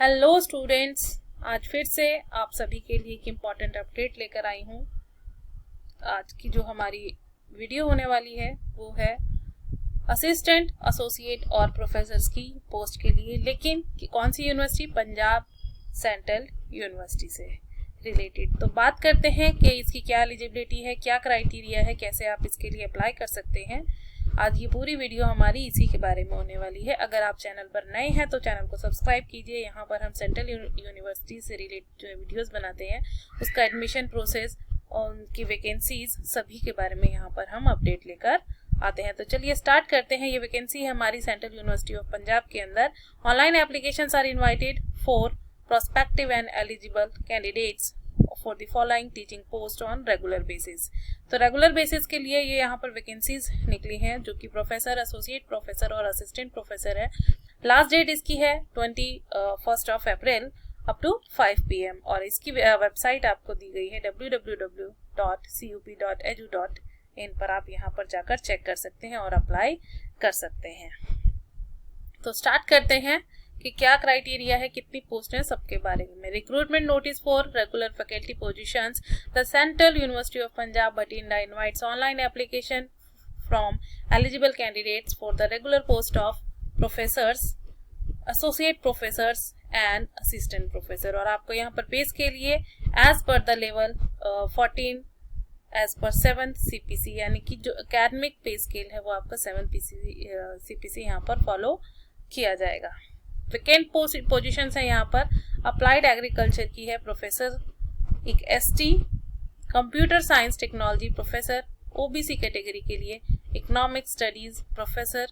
Hello students, आज फिर से आप सभी के लिए एक इम्पॉर्टेंट अपडेट लेकर आई हूँ। आज की जो हमारी वीडियो होने वाली है वो है असिस्टेंट, एसोसिएट और प्रोफेसर्स की पोस्ट के लिए, लेकिन कौन सी यूनिवर्सिटी? पंजाब सेंट्रल यूनिवर्सिटी से रिलेटेड। तो बात करते हैं कि इसकी क्या एलिजिबिलिटी है, क्या क्राइटेरिया है, कैसे आप इसके लिए अप्लाई कर सकते हैं। आज ये पूरी वीडियो हमारी इसी के बारे में होने वाली है। अगर आप चैनल पर नए हैं तो चैनल को सब्सक्राइब कीजिए। यहाँ पर हम सेंट्रल यूनिवर्सिटी से रिलेटेड जो वीडियोस बनाते हैं उसका एडमिशन प्रोसेस और उनकी वैकेंसीज सभी के बारे में यहाँ पर हम अपडेट लेकर आते हैं। तो चलिए स्टार्ट करते हैं। ये वैकेंसी है हमारी सेंट्रल यूनिवर्सिटी ऑफ पंजाब के अंदर। Online applications are invited for prospective and eligible candidates for the following teaching post on regular basis। तो रेगुलर बेसिस के लिए ये यहाँ पर वैकेंसीज निकली हैं जो कि प्रोफेसर, एसोसिएट प्रोफेसर और असिस्टेंट प्रोफेसर है। लास्ट डेट इसकी है 21 अप्रैल अप टू 5 PM और इसकी वेबसाइट आपको दी गई है www.cup.edu.in पर। आप यहाँ पर जाकर चेक कर सकते हैं और अप्लाई कर सकते हैं। तो स्टार्ट करते हैं कि क्या क्राइटेरिया है, कितनी पोस्ट है, सबके बारे में। Recruitment notice for regular faculty positions. The central university of Punjab Bathinda invites online application from eligible candidates for the regular post of professors, associate professors and assistant professor. और आपको यहाँ पर पे के लिए as per the level 14 as per 7th CPC, यानी कि जो एकेडमिक पे स्केल है वो आपका 7th CPC यहाँ पर फॉलो किया जाएगा। वैकेंट पोजीशंस है यहाँ पर। अप्लाइड एग्रीकल्चर की है प्रोफेसर, एक ST, computer science technology professor OBC category के लिए, economic studies professor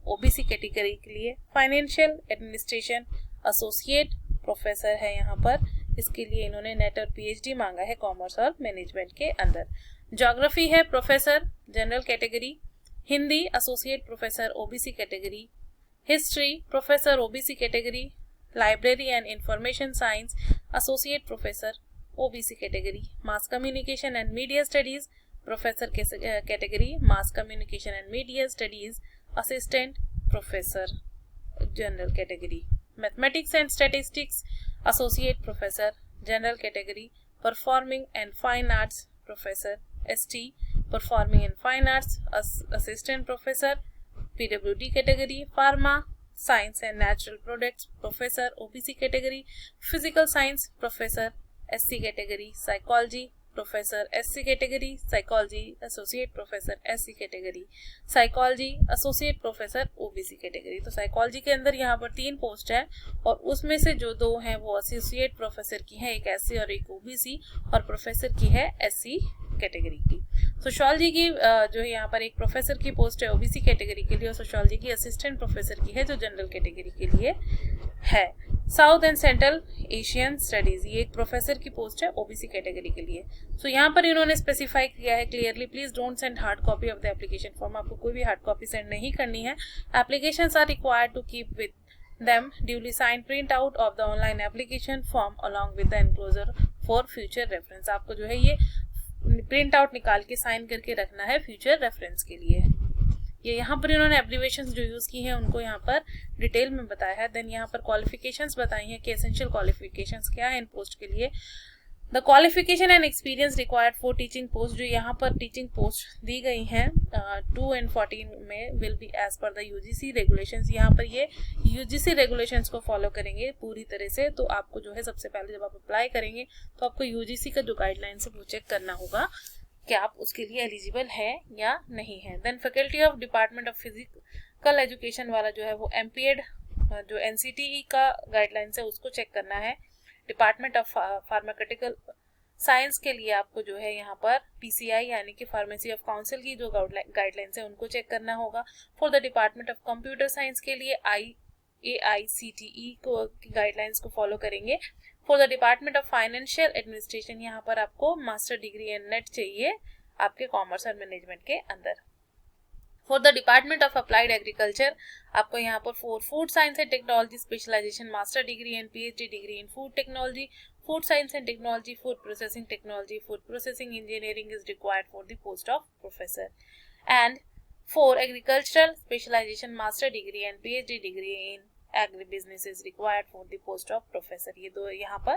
OBC category के लिए, फाइनेंशियल एडमिनिस्ट्रेशन एसोसिएट प्रोफेसर है यहाँ पर। इसके लिए इन्होंने नेट और PhD मांगा है कॉमर्स और मैनेजमेंट के अंदर। ज्योग्राफी है professor general category, Hindi associate professor OBC category, history professor OBC category, library and information science associate professor OBC category, mass communication and media studies professor category, mass communication and media studies assistant professor general category, mathematics and statistics associate professor general category, performing and fine arts professor ST, performing and fine arts assistant professor PWD category, pharma science and natural products professor OBC category, physical science professor SC category, psychology professor SC category, psychology associate professor SC category, psychology associate professor OBC category. तो psychology के अंदर यहाँ पर 3 post है और उसमें से जो 2 हैं वो एसोसिएट प्रोफेसर की है, एक SC और एक OBC, और प्रोफेसर की है SC कैटेगरी की। सोशियोलॉजी की जो यहाँ पर एक प्रोफेसर की पोस्ट है OBC कैटेगरी के लिए और सोशियोलॉजी की असिस्टेंट प्रोफेसर की है जो जनरल कैटेगरी के लिए है। South and central Asian studies, ये एक प्रोफेसर की पोस्ट है OBC कैटेगरी के लिए। सो यहाँ पर इन्होंने स्पेसिफाई किया है clearly, please don't send hard copy of the application form. आपको कोई भी हार्ड कॉपी सेंड नहीं करनी है। Applications are required to keep with them duly signed print out of the online application form along with the enclosure for future reference। आपको जो है ये प्रिंट आउट निकाल के साइन करके रखना है फ्यूचर रेफरेंस के लिए। ये यहाँ पर इन्होंने एब्रीवेशंस जो यूज की हैं उनको यहाँ पर डिटेल में बताया है। देन यहाँ पर क्वालिफिकेशंस बताई हैं कि एसेंशियल क्वालिफिकेशंस क्या है इन पोस्ट के लिए। The qualification and experience required for teaching post, जो यहाँ पर टीचिंग पोस्ट दी गई हैं 2 and 14 में will be as per the UGC regulations. यहाँ पर ये UGC रेगुलेशंस को फॉलो करेंगे पूरी तरह से। तो आपको जो है सबसे पहले जब आप अप्लाई करेंगे तो आपको UGC का जो गाइडलाइंस है वो चेक करना होगा कि आप उसके लिए एलिजिबल है या नहीं है। Then faculty of department of physical education वाला जो है वो MPED जो NCTE का गाइडलाइंस है उसको चेक करना है। डिपार्टमेंट ऑफ फार्मास्यूटिकल साइंस के लिए आपको जो है यहाँ पर PCI यानी कि फार्मेसी ऑफ काउंसिल की जो गाइडलाइंस है उनको चेक करना होगा। For the department of computer science के लिए AICTE को गाइडलाइंस को फॉलो करेंगे। For the department of financial administration यहाँ पर आपको मास्टर डिग्री एंड नेट चाहिए आपके कॉमर्स और मैनेजमेंट के अंदर। For the department of applied agriculture आपको यहाँ पर for food science and technology specialization master degree and PhD degree in food technology, food science and technology, food processing technology, food processing engineering is required for the post of professor. And for agricultural specialization master degree and PhD degree in agribusiness is required for the post of professor. ये दो यहाँ पर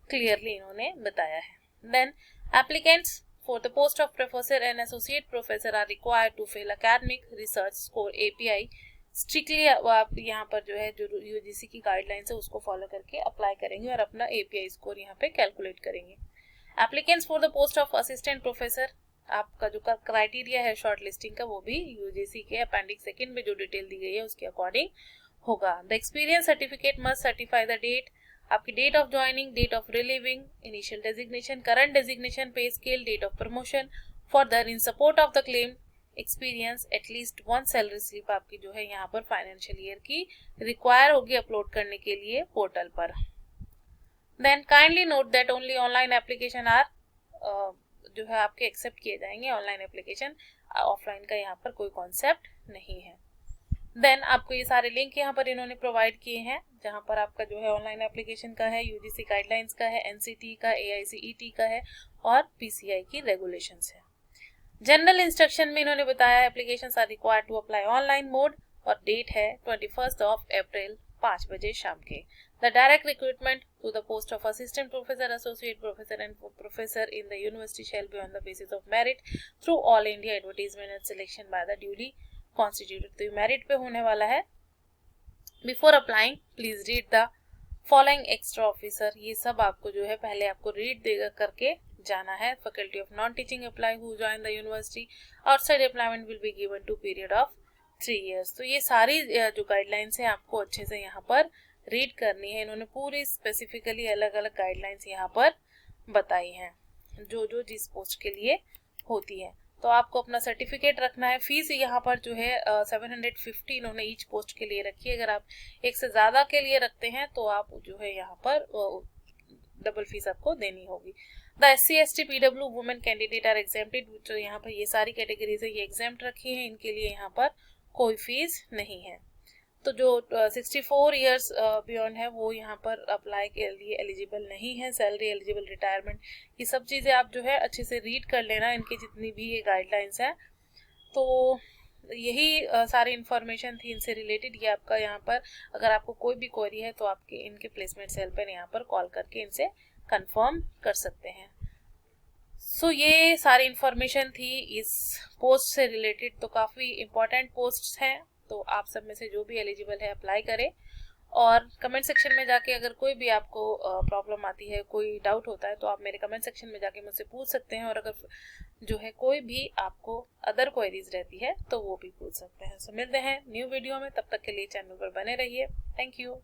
clearly इन्होंने बताया है। Then applicants for the post of professor and associate professor are required to fill academic research score API strictly। आप यहाँ पर जो है जो UGC की गाइडलाइंस है उसको फॉलो करके अप्लाई करेंगे और अपना API स्कोर यहाँ पे कैलकुलेट करेंगे। Applicants for the post of assistant professor, आपका जो क्राइटेरिया है शॉर्ट लिस्टिंग का वो भी UGC के अपेंडिक्स 2 में जो डिटेल दी गई है उसके अकॉर्डिंग होगा। The experience certificate must certify the date, आपकी date of joining, date of relieving, initial designation, current designation, pay scale, date of promotion, further in support of the claim experience at least 1 salary slip आपकी जो है यहाँ पर financial year की require होगी upload करने के लिए पोर्टल पर। Then kindly note that only online application are जो है आपके एक्सेप्ट किए जाएंगे, ऑनलाइन एप्लीकेशन, ऑफलाइन का यहाँ पर कोई कॉन्सेप्ट नहीं है। देन आपको ये सारे लिंक यहाँ पर इन्होंने प्रोवाइड किए हैं जहाँ पर आपका जो है ऑनलाइन एप्लीकेशन का है, UGC गाइडलाइंस का है, NCT का, AICET का है और PCI की रेगुलेशंस है। जनरल इंस्ट्रक्शन में इन्होंने बताया applications are required to apply online mode और डेट है 21 अप्रैल 5 बजे शाम के। The direct recruitment to the post of assistant professor, associate professor and professor in the university shall be on the basis of merit through all India advertisement and selection by the duly constituted. तो ये merit पे होने वाला है। Before applying please read the following extra officer, ये सब आपको जो है पहले आपको रीड देगा करके जाना है। Faculty of non teaching apply who join the university, outside employment will be given to period of 3 years। तो ये सारी जो गाइडलाइंस है आपको अच्छे से यहाँ पर रीड करनी है। इन्होंने पूरी स्पेसिफिकली अलग अलग गाइडलाइंस यहाँ पर बताई हैं जो जो जिस पोस्ट के लिए होती है। तो आपको अपना सर्टिफिकेट रखना है। फीस यहाँ पर जो है 750 इन्होंने ईच पोस्ट के लिए रखी है। अगर आप एक से ज़्यादा के लिए रखते हैं तो आप जो है यहाँ पर डबल फीस आपको देनी होगी। The SC ST PW women candidate are exempted, जो यहाँ पर ये सारी कैटेगरीज है ये एग्जेम्प्ट रखी है, इनके लिए यहाँ पर कोई फीस नहीं है। तो जो 64 ईयर्स बियॉन्ड है वो यहाँ पर अप्लाई के लिए एलिजिबल नहीं है। सैलरी एलिजिबल, रिटायरमेंट, ये सब चीज़ें आप जो है अच्छे से रीड कर लेना, इनकी जितनी भी ये गाइडलाइंस हैं। तो यही सारी इन्फॉर्मेशन थी इनसे रिलेटेड। ये आपका यहाँ पर अगर आपको कोई भी क्वेरी है तो आपके इनके प्लेसमेंट सेल पर यहाँ पर कॉल करके इनसे कंफर्म कर सकते हैं। सो ये सारी इन्फॉर्मेशन थी इस पोस्ट से रिलेटेड। तो काफ़ी इम्पोर्टेंट पोस्ट्स हैं, तो आप सब में से जो भी एलिजिबल है अप्लाई करें। और कमेंट सेक्शन में जाके अगर कोई भी आपको प्रॉब्लम आती है, कोई डाउट होता है तो आप मेरे कमेंट सेक्शन में जाके मुझसे पूछ सकते हैं। और अगर जो है कोई भी आपको अदर क्वेरीज रहती है तो वो भी पूछ सकते हैं। सो मिलते हैं न्यू वीडियो में, तब तक के लिए चैनल पर बने रहिए। Thank you.